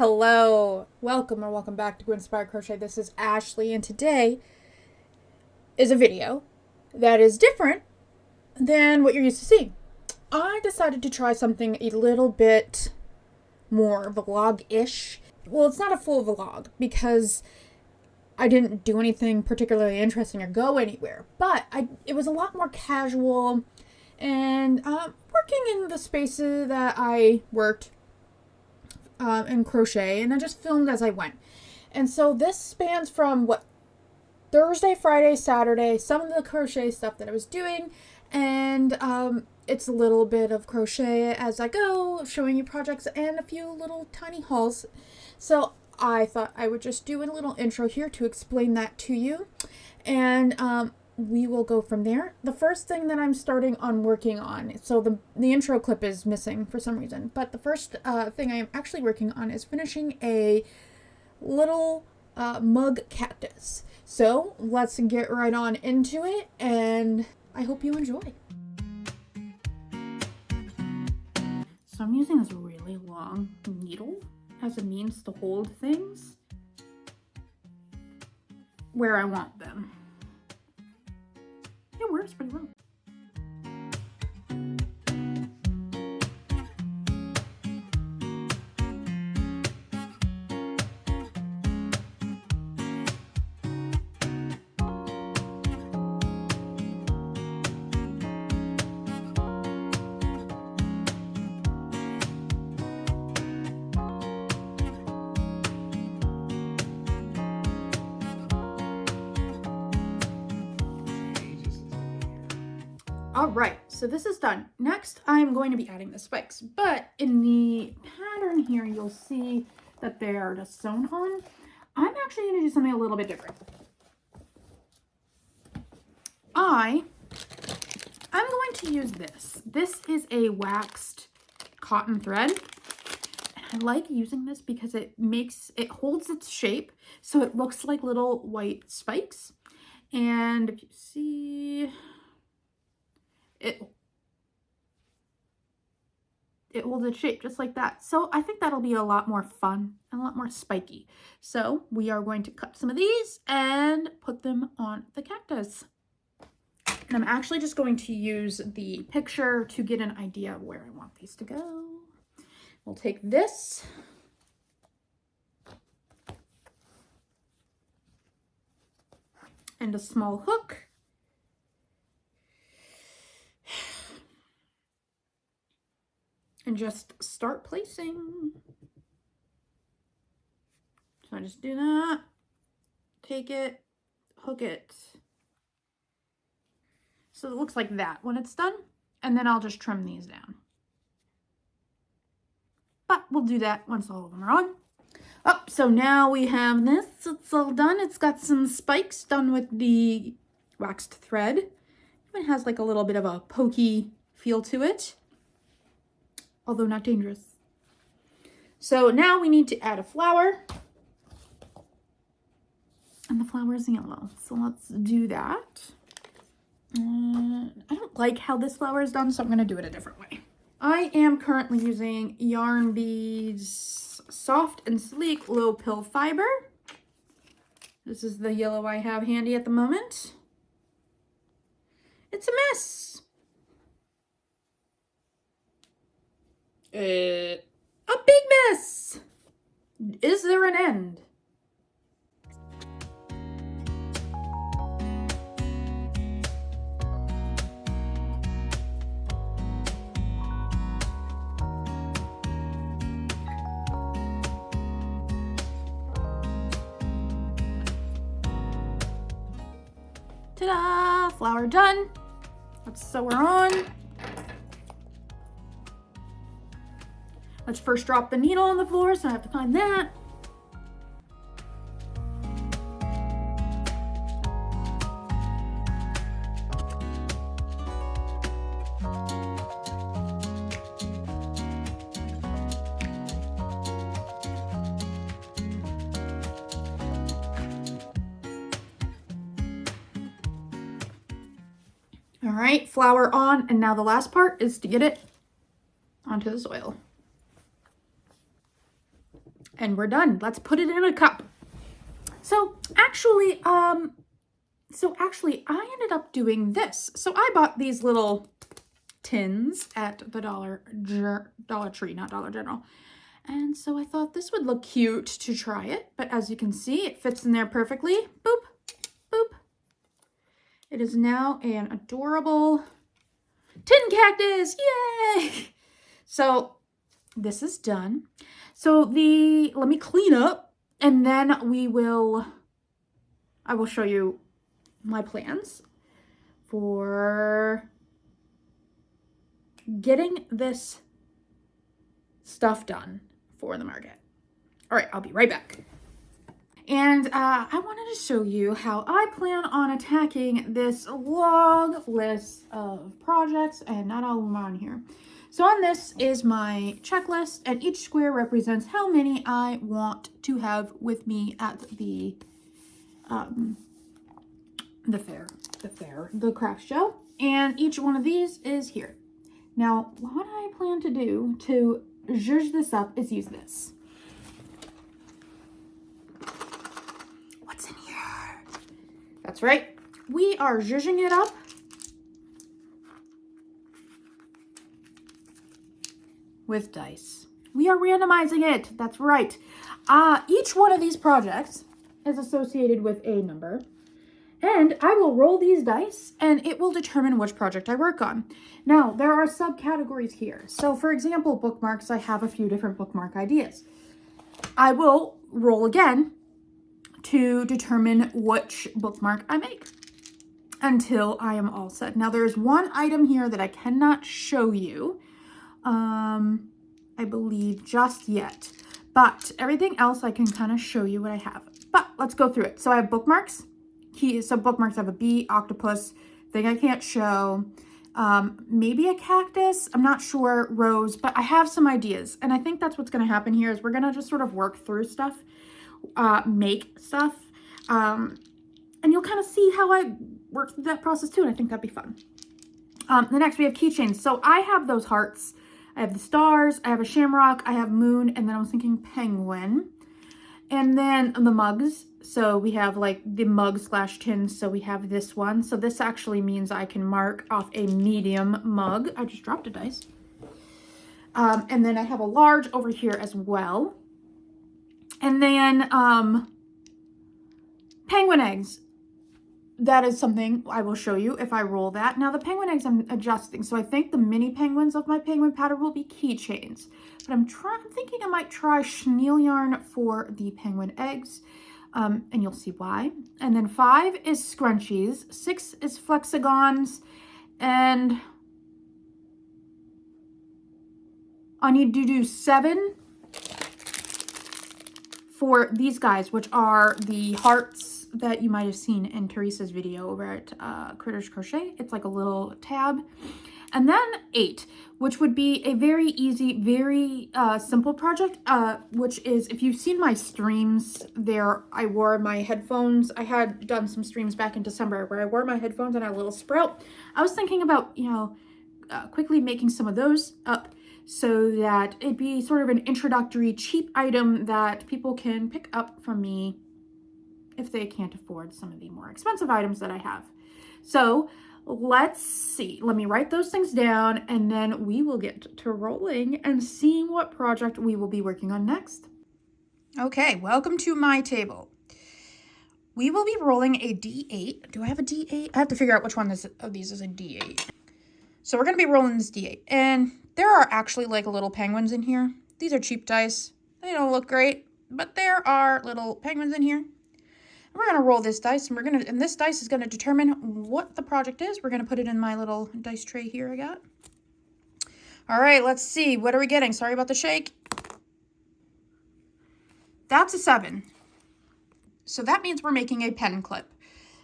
Hello, welcome back to Inspired Crochet. This is Ashley, and today is a video that is different than what you're used to seeing. I decided to try something a little bit more vlog-ish. Well, it's not a full vlog because I didn't do anything particularly interesting or go anywhere, but it was a lot more casual and working in the spaces that I worked in crochet, and I just filmed as I went. And so this spans from Thursday, Friday, Saturday, some of the crochet stuff that I was doing, and it's a little bit of crochet as I go, showing you projects and a few little tiny hauls. So I thought I would just do a little intro here to explain that to you, and we will go from there. The first thing that I'm starting on working on, so the intro clip is missing for some reason, but the first thing I am actually working on is finishing a little mug cactus. So let's get right on into it, and I hope you enjoy. So I'm using this really long needle as a means to hold things where I want them. It works pretty well. Alright, so this is done. Next, I'm going to be adding the spikes, but in the pattern here, you'll see that they are just sewn on. I'm actually going to do something a little bit different. I'm going to use this. This is a waxed cotton thread. And I like using this because it holds its shape, so it looks like little white spikes. And if you see, it holds its shape just like that. So I think that'll be a lot more fun and a lot more spiky. So we are going to cut some of these and put them on the cactus. And I'm actually just going to use the picture to get an idea of where I want these to go. We'll take this. And a small hook. And just start placing. So I just do that, take it, hook it. So it looks like that when it's done, and then I'll just trim these down. But we'll do that once all of them are on. Oh, so now we have this, it's all done. It's got some spikes done with the waxed thread. It has like a little bit of a pokey feel to it, although not dangerous. So now we need to add a flower. And the flower is yellow, so let's do that. I don't like how this flower is done, so I'm going to do it a different way. I am currently using Yarn Beads Soft and Sleek Low Pill Fiber. This is the yellow I have handy at the moment. It's a mess. A big mess. Is there an end? Ta-da! Flower done. Let's sew her on. Let's first drop the needle on the floor, so I have to find that. All right, flower on, and now the last part is to get it onto the soil. And we're done. Let's put it in a cup. So actually, I ended up doing this. So I bought these little tins at the Dollar Tree, not Dollar General. And so I thought this would look cute to try it. But as you can see, it fits in there perfectly. Boop, boop. It is now an adorable tin cactus. Yay! So this is done. So let me clean up, and then I will show you my plans for getting this stuff done for the market. All right, I'll be right back. And I wanted to show you how I plan on attacking this long list of projects, and not all of them on here. So on this is my checklist, and each square represents how many I want to have with me at the craft show. And each one of these is here. Now, what I plan to do to zhuzh this up is use this. What's in here? That's right. We are zhuzhing it up with dice. We are randomizing it. That's right. Each one of these projects is associated with a number, and I will roll these dice and it will determine which project I work on. Now, there are subcategories here. So for example, bookmarks, I have a few different bookmark ideas. I will roll again to determine which bookmark I make until I am all set. Now there's one item here that I cannot show you, I believe just yet, but everything else I can kind of show you what I have. But let's go through it. So I have bookmarks. So bookmarks have a bee, octopus, thing I can't show, maybe a cactus, I'm not sure, rose, but I have some ideas. And I think that's what's going to happen here is we're going to just sort of work through stuff, make stuff, and you'll kind of see how I work through that process too, and I think that'd be fun. The next we have keychains. So I have those hearts, I have the stars, I have a shamrock, I have moon, and then I was thinking penguin. And then the mugs. So we have like the mug / tins. So we have this one. So this actually means I can mark off a medium mug. I just dropped a dice. And then I have a large over here as well. And then penguin eggs. That is something I will show you if I roll that. Now the penguin eggs I'm adjusting. So I think the mini penguins of my penguin pattern will be keychains. But I'm thinking I might try chenille yarn for the penguin eggs. And you'll see why. And then 5 is scrunchies. 6 is flexagons. And I need to do 7 for these guys, which are the hearts that you might have seen in Teresa's video over at Critters Crochet. It's like a little tab. And then 8, which would be a very easy, very simple project, which is, if you've seen my streams there, I wore my headphones. I had done some streams back in December where I wore my headphones and a little sprout. I was thinking about, quickly making some of those up so that it'd be sort of an introductory cheap item that people can pick up from me if they can't afford some of the more expensive items that I have. So let's see. Let me write those things down and then we will get to rolling and seeing what project we will be working on next. Okay, welcome to my table. We will be rolling a D8. Do I have a D8? I have to figure out which one of these is a D8. So we're going to be rolling this D8. And there are actually like little penguins in here. These are cheap dice. They don't look great, but there are little penguins in here. We're going to roll this dice, and this dice is going to determine what the project is. We're going to put it in my little dice tray here I got. All right, let's see. What are we getting? Sorry about the shake. That's a 7. So that means we're making a pen clip.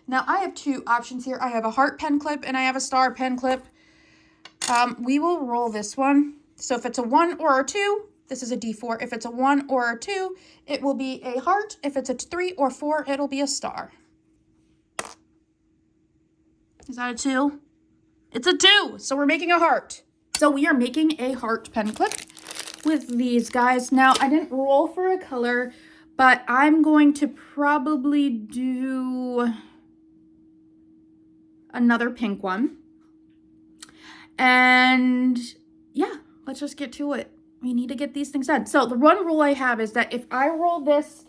Now, I have 2 options here. I have a heart pen clip, and I have a star pen clip. We will roll this one. So if it's a 1 or a 2, this is a D4. If it's a 1 or a 2, it will be a heart. If it's a 3 or 4, it'll be a star. Is that a 2? It's a 2. So we're making a heart. So we are making a heart pen clip. with these guys. Now, I didn't roll for a color, but I'm going to probably do another pink one. And yeah, let's just get to it. We need to get these things done. So the one rule I have is that if I roll this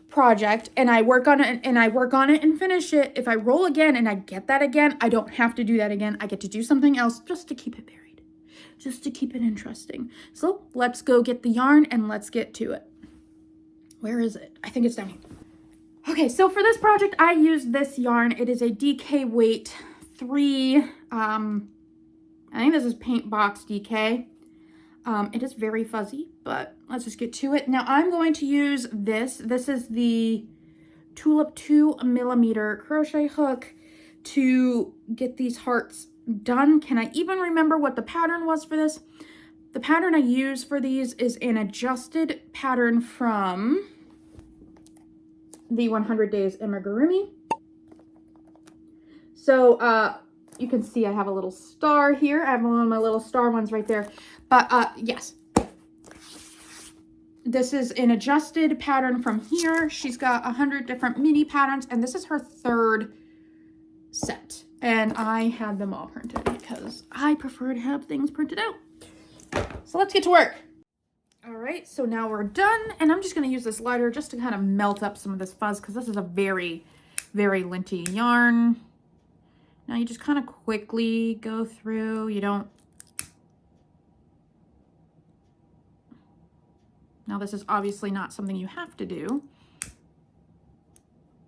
project and I work on it and finish it, if I roll again and I get that again, I don't have to do that again. I get to do something else just to keep it varied, just to keep it interesting. So let's go get the yarn and let's get to it. Where is it? I think it's down here. Okay, so for this project, I used this yarn. It is a DK weight 3, I think this is Paint Box DK. It is very fuzzy, but let's just get to it. Now I'm going to use this. This is the Tulip 2mm crochet hook to get these hearts done. Can I even remember what the pattern was for this? The pattern I use for these is an adjusted pattern from the 100 Days Amigurumi. So, you can see I have a little star here. I have one of my little star ones right there. But yes, this is an adjusted pattern from here. She's got 100 different mini patterns, and this is her 3rd set. And I had them all printed because I prefer to have things printed out. So let's get to work. All right, so now we're done. And I'm just gonna use this lighter just to kind of melt up some of this fuzz because this is a very, very linty yarn. Now you just kind of quickly go through, you don't. Now this is obviously not something you have to do,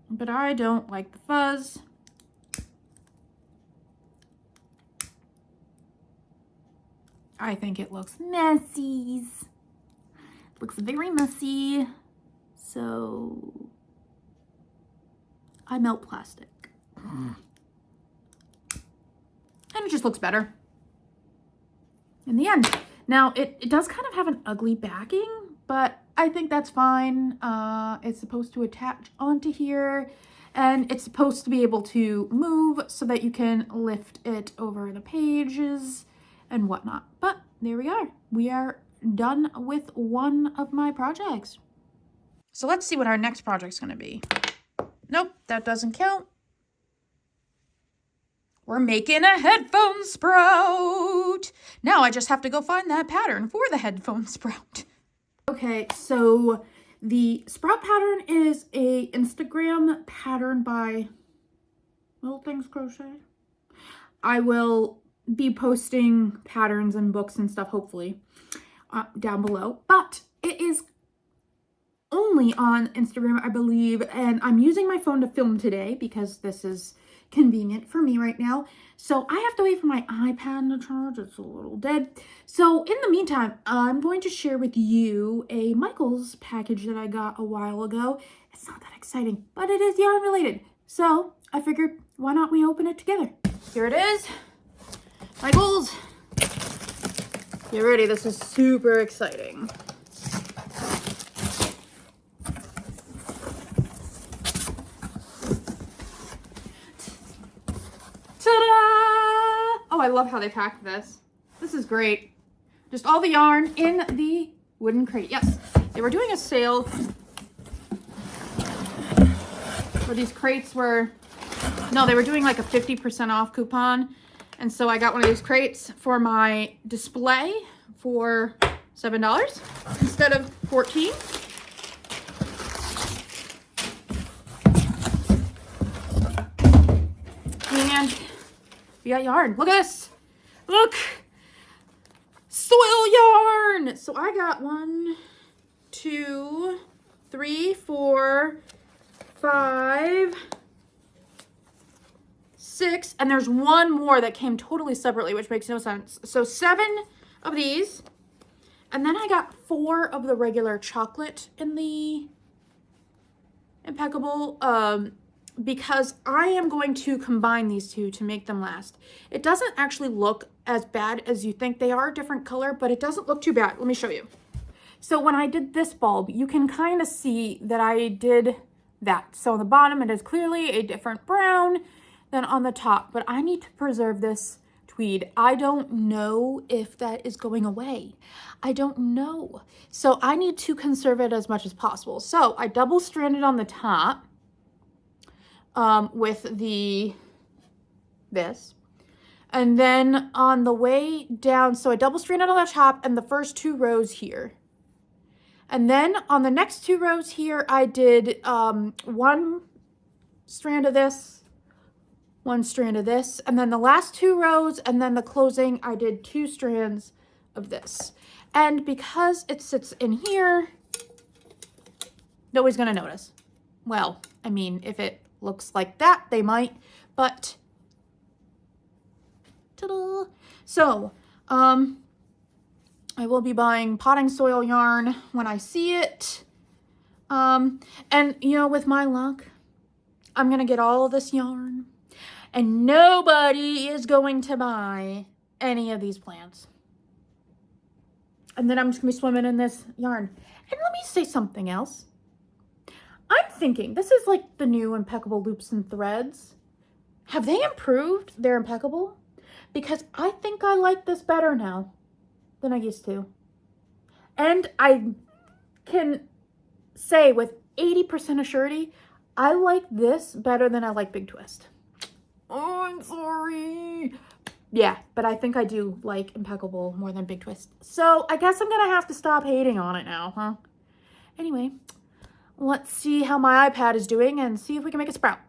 but I don't like the fuzz. I think it looks messy. It looks very messy. So I melt plastic. And it just looks better in the end. Now, it does kind of have an ugly backing, but I think that's fine. It's supposed to attach onto here, and it's supposed to be able to move so that you can lift it over the pages and whatnot. But there we are. We are done with one of my projects. So let's see what our next project's going to be. Nope, that doesn't count. We're making a headphone sprout. Now I just have to go find that pattern for the headphone sprout. Okay, so the sprout pattern is a Instagram pattern by Lilthings.crochet. I will be posting patterns and books and stuff, hopefully, down below. But it is only on Instagram, I believe, and I'm using my phone to film today because this is convenient for me right now. So I have to wait for my iPad to charge. It's a little dead. So in the meantime, I'm going to share with you a Michaels package that I got a while ago. It's not that exciting, but it is yarn related. So I figured, why not we open it together? Here it is. Michaels. Get ready. This is super exciting. Oh, I love how they packed this. This is great. Just all the yarn in the wooden crate. Yes, they were doing a sale where these crates were, no, they were doing like a 50% off coupon. And so I got one of these crates for my display for $7 instead of $14. And we got yarn. Look at this. Look. Soil yarn. So I got 1, 2, 3, 4, 5, 6. And there's one more that came totally separately, which makes no sense. So 7 of these. And then I got 4 of the regular chocolate in the Impeccable. Because I am going to combine these two to make them last. It doesn't actually look as bad as you think. They are a different color, but it doesn't look too bad. Let me show you. So when I did this bulb, you can kind of see that I did that. So on the bottom, it is clearly a different brown than on the top, but I need to preserve this to tweed. I don't know if that is going away. I don't know. So I need to conserve it as much as possible. So I double stranded on the top with this. And then on the way down, so I double stranded on the top and the first 2 rows here. And then on the next 2 rows here, I did 1 strand of this, 1 strand of this, and then the last 2 rows, and then the closing, I did 2 strands of this. And because it sits in here, nobody's gonna notice. Well, I mean, if it looks like that, they might, but ta-da! So, I will be buying potting soil yarn when I see it. And, you know, with my luck, I'm going to get all of this yarn. And nobody is going to buy any of these plants. And then I'm just going to be swimming in this yarn. And let me say something else. I'm thinking, this is like the new Impeccable Loops and Threads. Have they improved their Impeccable? Because I think I like this better now than I used to. And I can say with 80% assurity, I like this better than I like Big Twist. Oh, I'm sorry. Yeah, but I think I do like Impeccable more than Big Twist. So I guess I'm gonna have to stop hating on it now, huh? Anyway, let's see how my iPad is doing and see if we can make a sprout.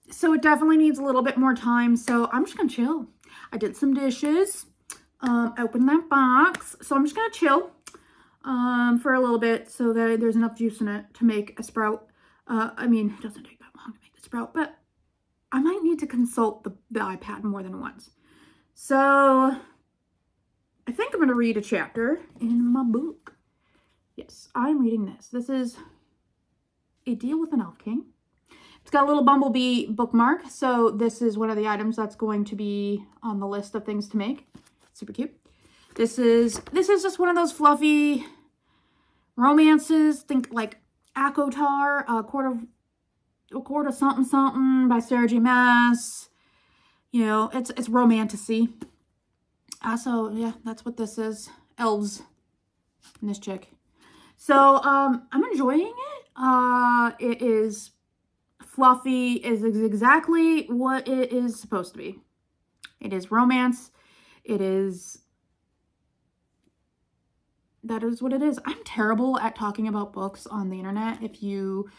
So it definitely needs a little bit more time, so I'm just gonna chill. I did some dishes. Opened that box. So I'm just going to chill for a little bit so that there's enough juice in it to make a sprout. I mean, it doesn't take that long to make the sprout, but I might need to consult the iPad more than once. So I think I'm going to read a chapter in my book. Yes, I'm reading this. This is A Deal with an Elf King. It's got a little bumblebee bookmark. So this is one of the items that's going to be on the list of things to make. Super cute. This is just one of those fluffy romances. Think like Akotar, a quart of something something by Sarah J. Maas. You know, it's romantasy. So yeah, that's what this is. Elves and this chick. So I'm enjoying it. It is fluffy. It is exactly what it is supposed to be. It is romance. That is what it is. I'm terrible at talking about books on the internet. If you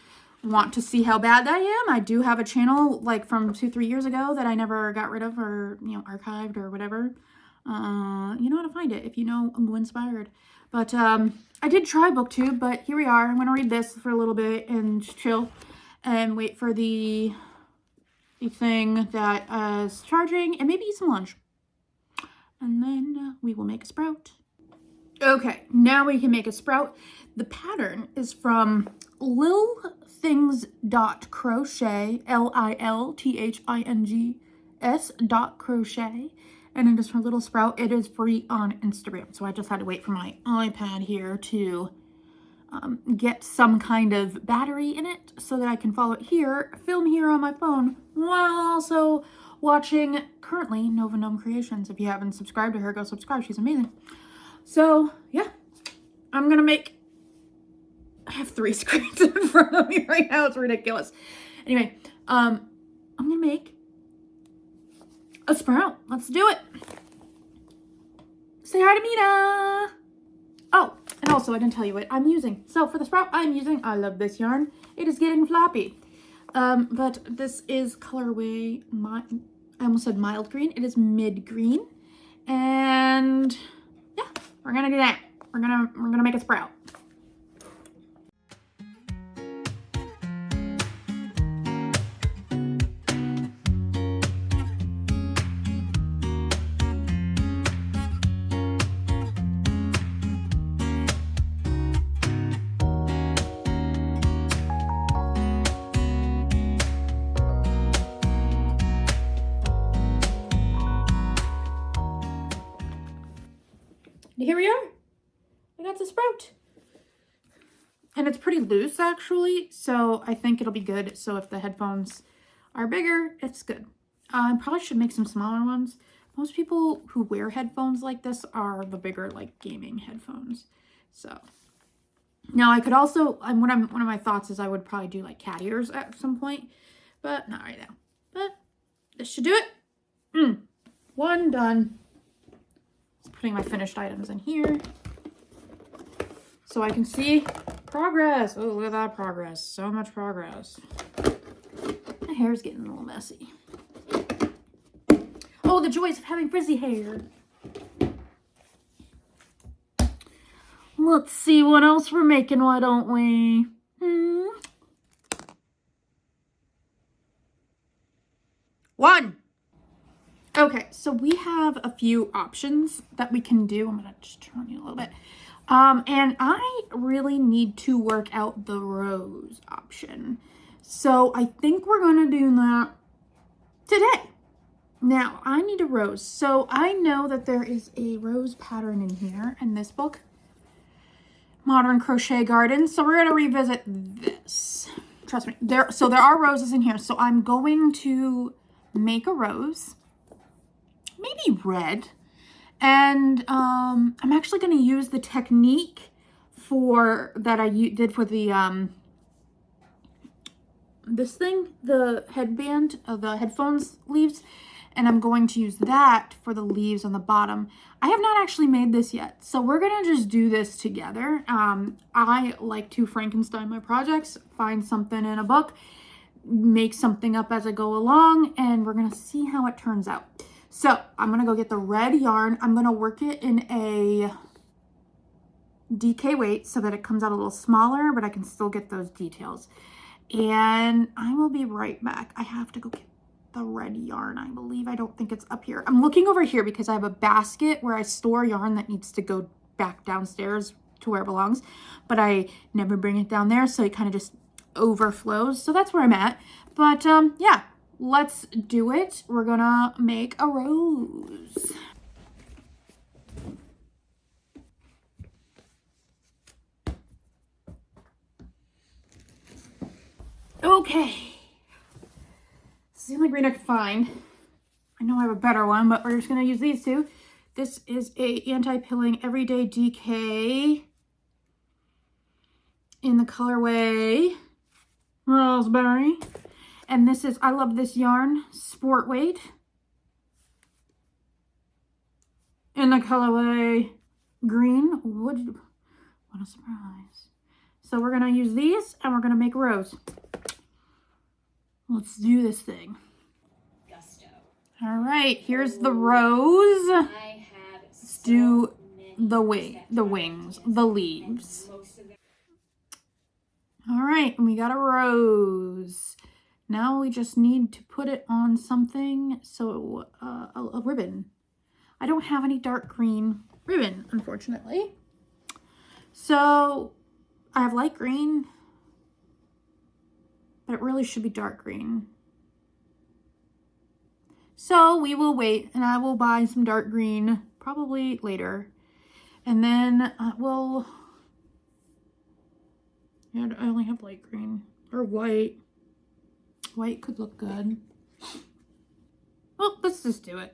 want to see how bad I am, I do have a channel like from 2-3 years ago that I never got rid of or, you know, archived or whatever. You know how to find it if you know I'm inspired. But I did try BookTube, but here we are. I'm going to read this for a little bit and chill and wait for the thing that is charging and maybe eat some lunch. And then we will make a sprout. Okay, now we can make a sprout. The pattern is from Lilthings.crochet, Lilthings.crochet, and it is for Little Sprout. It is free on Instagram, so I just had to wait for my iPad here to get some kind of battery in it so that I can follow it here, film here on my phone, while also watching currently Nova Gnome Creations. If you haven't subscribed to her, go subscribe. She's amazing. So yeah, I'm gonna make, I have 3 screens in front of me right now. It's ridiculous. Anyway, I'm gonna make a sprout. Let's do it. Say hi to Mina. Oh, and also I didn't tell you what I'm using. So for the sprout I'm using, I love this yarn. It is getting floppy. But this is colorway, I almost said mild green. It is mid green. And yeah, we're gonna do that. We're gonna make a sprout. Here we are. I got the sprout. And it's pretty loose actually, so I think it'll be good. So if the headphones are bigger, it's good. I probably should make some smaller ones, most people who wear headphones like this are the bigger like gaming headphones. So now I could also, one of my thoughts is I would probably do like cat ears at some point, but not right now. But this should do it. One done. Just putting my finished items in here so I can see progress. Oh, look at that progress. So much progress. My hair's getting a little messy. Oh, the joys of having frizzy hair. Let's see what else we're making, why don't we? One. Okay, so we have a few options that we can do. I'm gonna just turn you a little bit. And I really need to work out the rose option. So I think we're gonna do that today. Now, I need a rose. So I know that there is a rose pattern in here in this book, Modern Crochet Garden. So we're gonna revisit this. Trust me, there are roses in here. So I'm going to make a rose, maybe red. And I'm actually going to use the technique that I did for the this thing, the headband, the headphones leaves, and I'm going to use that for the leaves on the bottom. I have not actually made this yet, so we're going to just do this together. I like to Frankenstein my projects, find something in a book, make something up as I go along, and we're going to see how it turns out. So I'm going to go get the red yarn. I'm going to work it in a DK weight so that it comes out a little smaller, but I can still get those details. And I will be right back. I have to go get the red yarn, I believe. I don't think it's up here. I'm looking over here because I have a basket where I store yarn that needs to go back downstairs to where it belongs, but I never bring it down there, so it kind of just overflows. So that's where I'm at. But yeah. Let's do it. We're gonna make a rose. Okay. This is the only green I could find. I know I have a better one, but we're just gonna use these two. This is a anti-pilling everyday DK in the colorway Raspberry. And this is, I love this yarn, Sport Weight, in the colorway green. What a surprise. So we're gonna use these and we're gonna make a rose. Let's do this thing. Gusto. All right, here's the rose. Let's do the wings, the leaves. All right, and we got a rose. Now we just need to put it on something, so a ribbon. I don't have any dark green ribbon, unfortunately. So I have light green, but it really should be dark green. So we will wait, and I will buy some dark green probably later. And then I only have light green or white. White could look good. Well, let's just do it.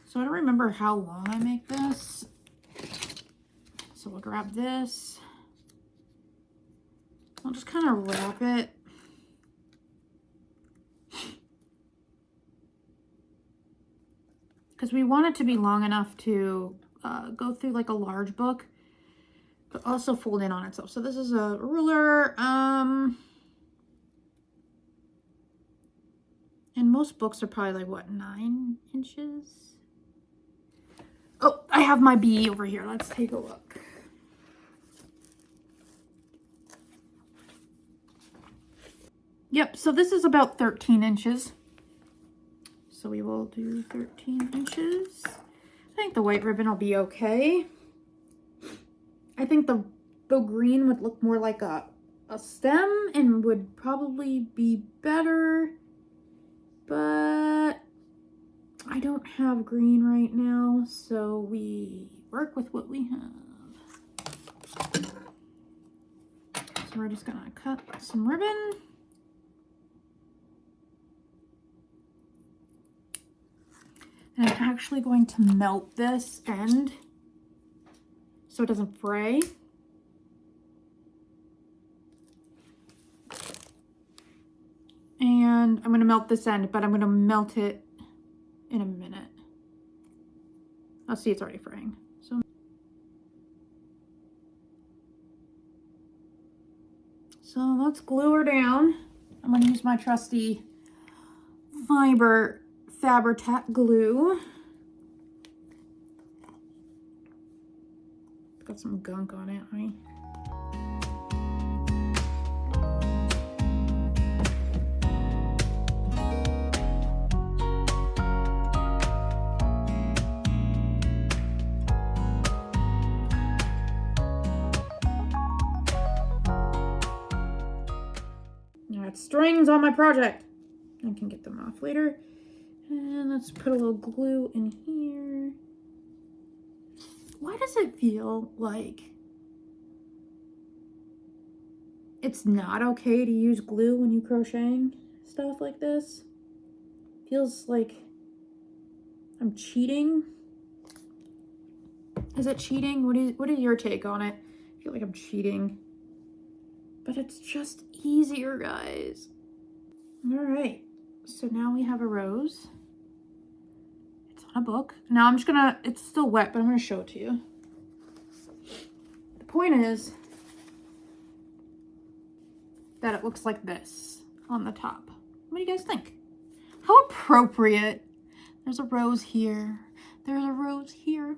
So I don't remember how long I make this. So we'll grab this. I'll just kind of wrap it. Because we want it to be long enough to go through like a large book, but also fold in on itself. So this is a ruler. And most books are probably like, what, 9 inches? Oh, I have my bee over here. Let's take a look. Yep, so this is about 13 inches. So we will do 13 inches. I think the white ribbon will be okay. I think the green would look more like a stem and would probably be better. But I don't have green right now, so we work with what we have. So we're just gonna cut some ribbon. And I'm actually going to melt this end so it doesn't fray. And I'm going to melt this end, but I'm going to melt it in a minute. I'll see, it's already fraying. So let's glue her down. I'm going to use my trusty Fabri-Tac glue. It's got some gunk on it, honey. Strings on my project. I can get them off later. And let's put a little glue in here. Why does it feel like it's not okay to use glue when you're crocheting stuff like this? Feels like I'm cheating. Is it cheating? What is your take on it? I feel like I'm cheating. But it's just easier, guys. All right, so now we have a rose. It's on a book. Now I'm just gonna, it's still wet, but I'm gonna show it to you. The point is that it looks like this on the top. What do you guys think? How appropriate. There's a rose here. There's a rose here.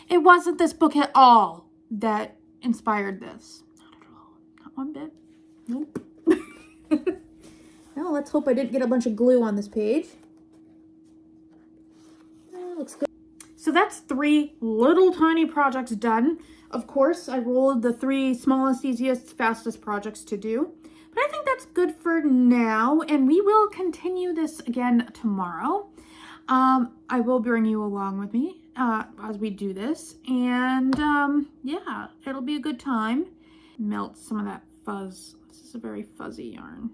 It wasn't this book at all that inspired this. One bit. Nope. Now let's hope I didn't get a bunch of glue on this page. Looks good. So that's 3 little tiny projects done. Of course, I rolled the 3 smallest, easiest, fastest projects to do. But I think that's good for now, and we will continue this again tomorrow. I will bring you along with me as we do this, and yeah, it'll be a good time. Melt some of that fuzz. This is a very fuzzy yarn.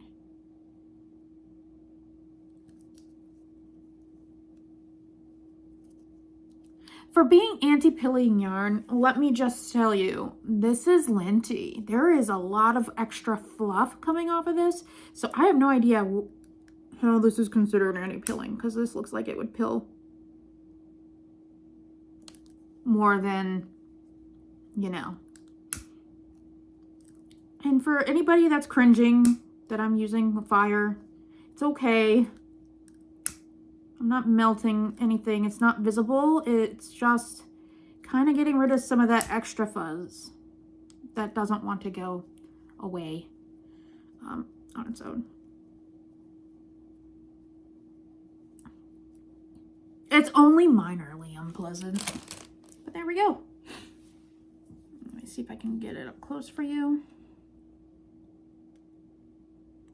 For being anti-pilling yarn, let me just tell you, this is linty. There is a lot of extra fluff coming off of this, so I have no idea how this is considered anti-pilling, because this looks like it would pill more than, you know. And for anybody that's cringing that I'm using fire, it's okay. I'm not melting anything. It's not visible. It's just kind of getting rid of some of that extra fuzz that doesn't want to go away on its own. It's only minorly unpleasant, but there we go. Let me see if I can get it up close for you.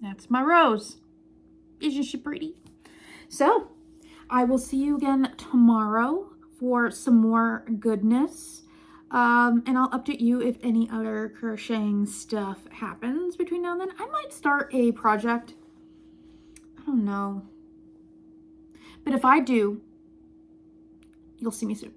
That's my rose. Isn't she pretty? So, I will see you again tomorrow for some more goodness. And I'll update you if any other crocheting stuff happens between now and then. I might start a project. I don't know. But if I do, you'll see me soon.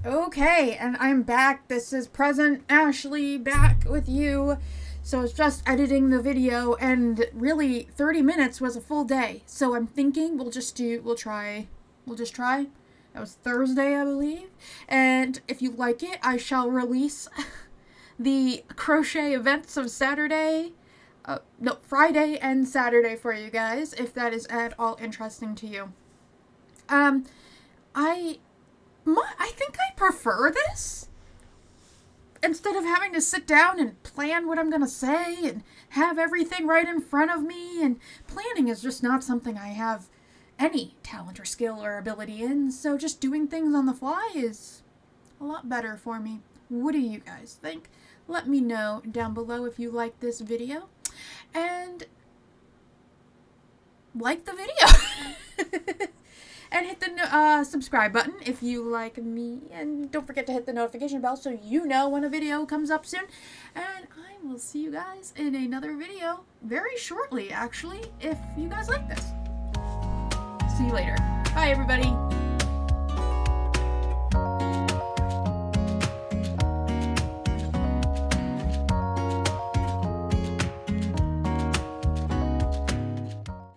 Okay, and I'm back. This is Present Ashley back with you. So I was just editing the video, and really 30 minutes was a full day. So I'm thinking we'll just try. That was Thursday, I believe. And if you like it, I shall release the crochet events of Friday and Saturday for you guys, if that is at all interesting to you. I think I prefer this. Instead of having to sit down and plan what I'm going to say and have everything right in front of me, and planning is just not something I have any talent or skill or ability in, so just doing things on the fly is a lot better for me. What do you guys think? Let me know down below if you like this video, and like the video. And hit the subscribe button if you like me. And don't forget to hit the notification bell so you know when a video comes up soon. And I will see you guys in another video very shortly, actually, if you guys like this. see you later. Bye, everybody.